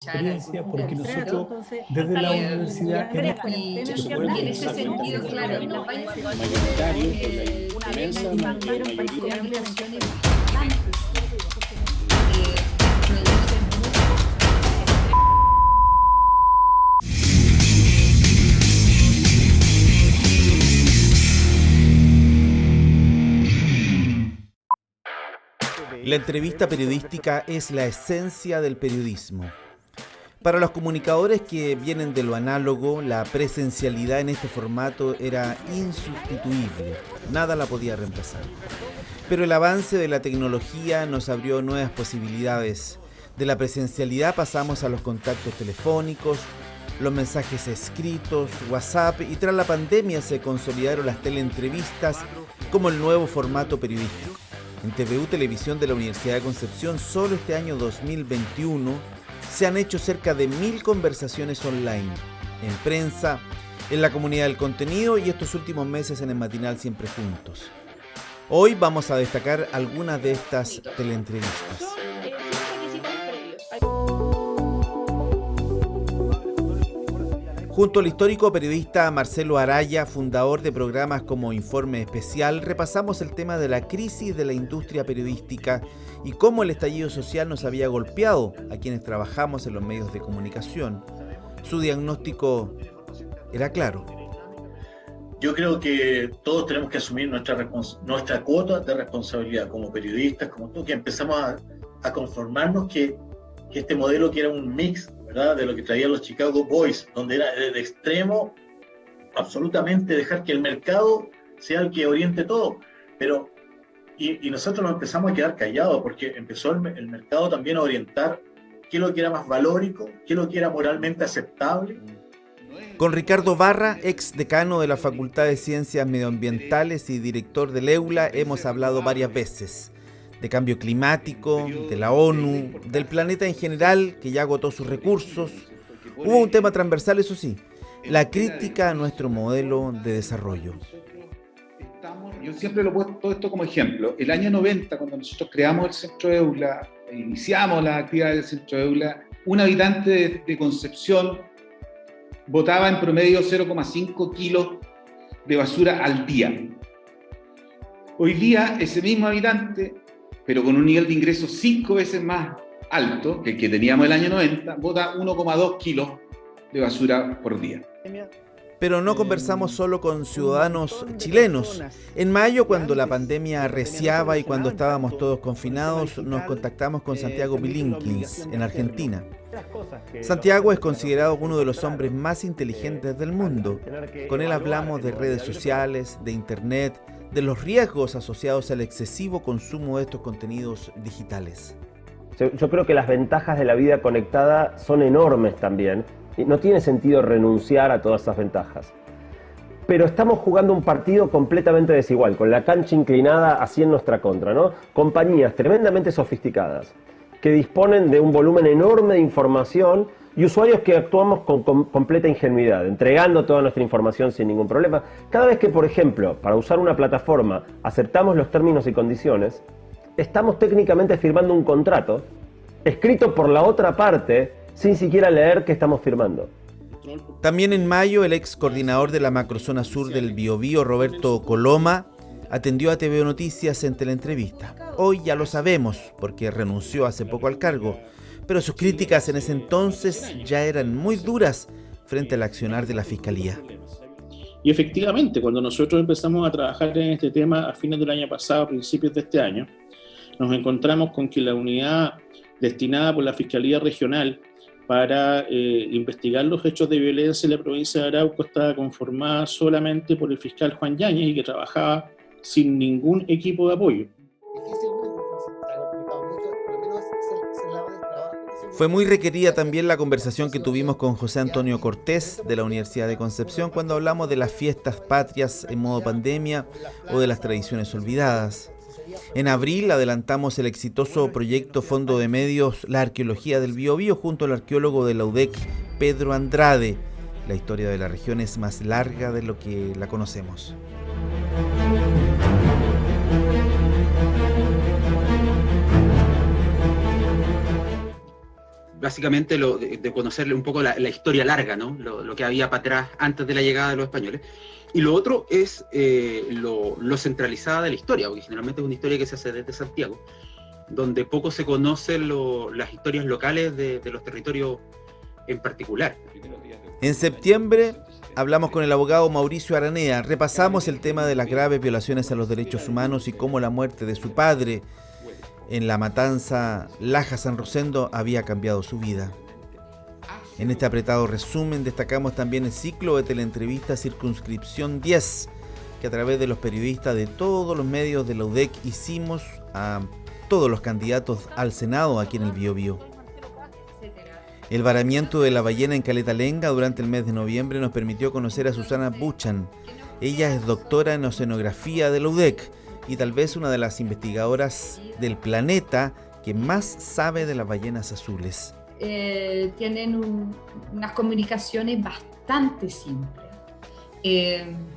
experiencia, porque nosotros desde la universidad Y en ese sentido, claro, en los países mayoritarios, una inmensa mayoría de canciones La entrevista periodística es la esencia del periodismo. Para los comunicadores que vienen de lo análogo, la presencialidad en este formato era insustituible, nada la podía reemplazar. Pero el avance de la tecnología nos abrió nuevas posibilidades. De la presencialidad pasamos a los contactos telefónicos, los mensajes escritos, WhatsApp, y tras la pandemia se consolidaron las teleentrevistas como el nuevo formato periodístico. En TVU Televisión de la Universidad de Concepción, solo este año 2021, se han hecho cerca de 1000 conversaciones online, en prensa, en la comunidad del contenido y estos últimos meses en el matinal Siempre Juntos. Hoy vamos a destacar algunas de estas teleentrevistas. Junto al histórico periodista Marcelo Araya, fundador de programas como Informe Especial, repasamos el tema de la crisis de la industria periodística y cómo el estallido social nos había golpeado a quienes trabajamos en los medios de comunicación. Su diagnóstico era claro. Yo creo que todos tenemos que asumir nuestra cuota de responsabilidad como periodistas, como tú, que empezamos a conformarnos que este modelo, que era un mix, ¿verdad?, de lo que traían los Chicago Boys, donde era de extremo absolutamente dejar que el mercado sea el que oriente todo, pero y nosotros nos empezamos a quedar callados porque empezó el mercado también a orientar qué es lo que era más valórico, qué es lo que era moralmente aceptable. Con Ricardo Barra, ex decano de la Facultad de Ciencias Medioambientales y director del EULA, hemos hablado varias veces de cambio climático, de la ONU, del planeta en general, que ya agotó sus recursos. Hubo un tema transversal, eso sí, la crítica a nuestro modelo de desarrollo. Yo siempre lo he puesto todo esto como ejemplo. El año 90, cuando nosotros creamos el Centro EULA, iniciamos las actividades del Centro EULA, un habitante de Concepción botaba en promedio 0,5 kilos de basura al día. Hoy día, ese mismo habitante, pero con un nivel de ingresos 5 veces más alto que el que teníamos el año 90, bota 1,2 kilos de basura por día. Pero no conversamos solo con ciudadanos chilenos. En mayo, cuando la pandemia arreciaba y cuando estábamos todos confinados, nos contactamos con Santiago Bilinkins, en Argentina. Santiago es considerado uno de los hombres más inteligentes del mundo. Con él hablamos de redes sociales, de internet, de los riesgos asociados al excesivo consumo de estos contenidos digitales. Yo creo que las ventajas de la vida conectada son enormes también. Y no tiene sentido renunciar a todas esas ventajas. Pero estamos jugando un partido completamente desigual, con la cancha inclinada así en nuestra contra, ¿no? Compañías tremendamente sofisticadas, que disponen de un volumen enorme de información y usuarios que actuamos con completa ingenuidad, entregando toda nuestra información sin ningún problema. Cada vez que, por ejemplo, para usar una plataforma aceptamos los términos y condiciones, estamos técnicamente firmando un contrato escrito por la otra parte sin siquiera leer qué estamos firmando. También en mayo, el ex coordinador de la macrozona sur del Biobío, Roberto Coloma, atendió a TVO Noticias en teleentrevista. Hoy ya lo sabemos, porque renunció hace poco al cargo, pero sus críticas en ese entonces ya eran muy duras frente al accionar de la Fiscalía. Y efectivamente, cuando nosotros empezamos a trabajar en este tema a fines del año pasado, a principios de este año, nos encontramos con que la unidad destinada por la Fiscalía Regional para investigar los hechos de violencia en la provincia de Arauco estaba conformada solamente por el fiscal Juan Yáñez y que trabajaba sin ningún equipo de apoyo. Fue muy requerida también la conversación que tuvimos con José Antonio Cortés de la Universidad de Concepción cuando hablamos de las fiestas patrias en modo pandemia o de las tradiciones olvidadas. En abril adelantamos el exitoso proyecto Fondo de Medios La Arqueología del Biobío junto al arqueólogo de la UDEC, Pedro Andrade. La historia de la región es más larga de lo que la conocemos. básicamente de conocerle un poco la historia larga, ¿no? Lo que había para atrás antes de la llegada de los españoles. Y lo otro es lo centralizada de la historia, porque generalmente es una historia que se hace desde Santiago, donde poco se conocen las historias locales de los territorios en particular. En septiembre hablamos con el abogado Mauricio Aranea, repasamos el tema de las graves violaciones a los derechos humanos y cómo la muerte de su padre en la matanza Laja San Rosendo había cambiado su vida. En este apretado resumen destacamos también el ciclo de teleentrevistas Circunscripción 10, que a través de los periodistas de todos los medios de la UDEC hicimos a todos los candidatos al Senado aquí en el Biobío. El varamiento de la ballena en Caleta Lenga durante el mes de noviembre nos permitió conocer a Susana Buchan. Ella es doctora en oceanografía de la UDEC y tal vez una de las investigadoras del planeta que más sabe de las ballenas azules. Tienen unas comunicaciones bastante simples.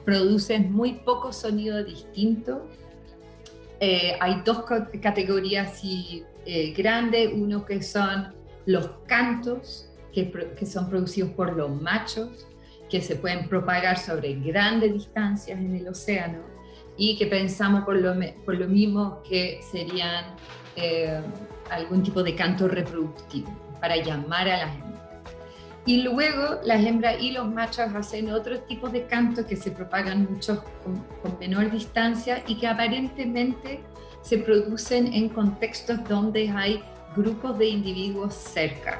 Producen muy poco sonido distinto. Hay dos categorías grandes, uno que son los cantos, que son producidos por los machos, que se pueden propagar sobre grandes distancias en el océano y que pensamos por lo mismo que serían algún tipo de canto reproductivo para llamar a las hembras. Y luego las hembras y los machos hacen otros tipos de cantos que se propagan mucho con menor distancia y que aparentemente se producen en contextos donde hay grupos de individuos cerca.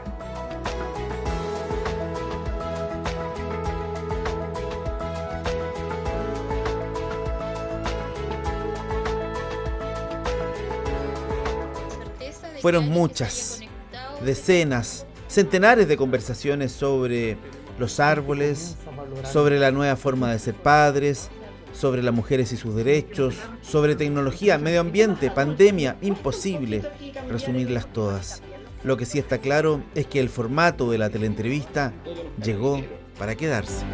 Fueron muchas, decenas, centenares de conversaciones sobre los árboles, sobre la nueva forma de ser padres, sobre las mujeres y sus derechos, sobre tecnología, medio ambiente, pandemia. Imposible resumirlas todas. Lo que sí está claro es que el formato de la teleentrevista llegó para quedarse.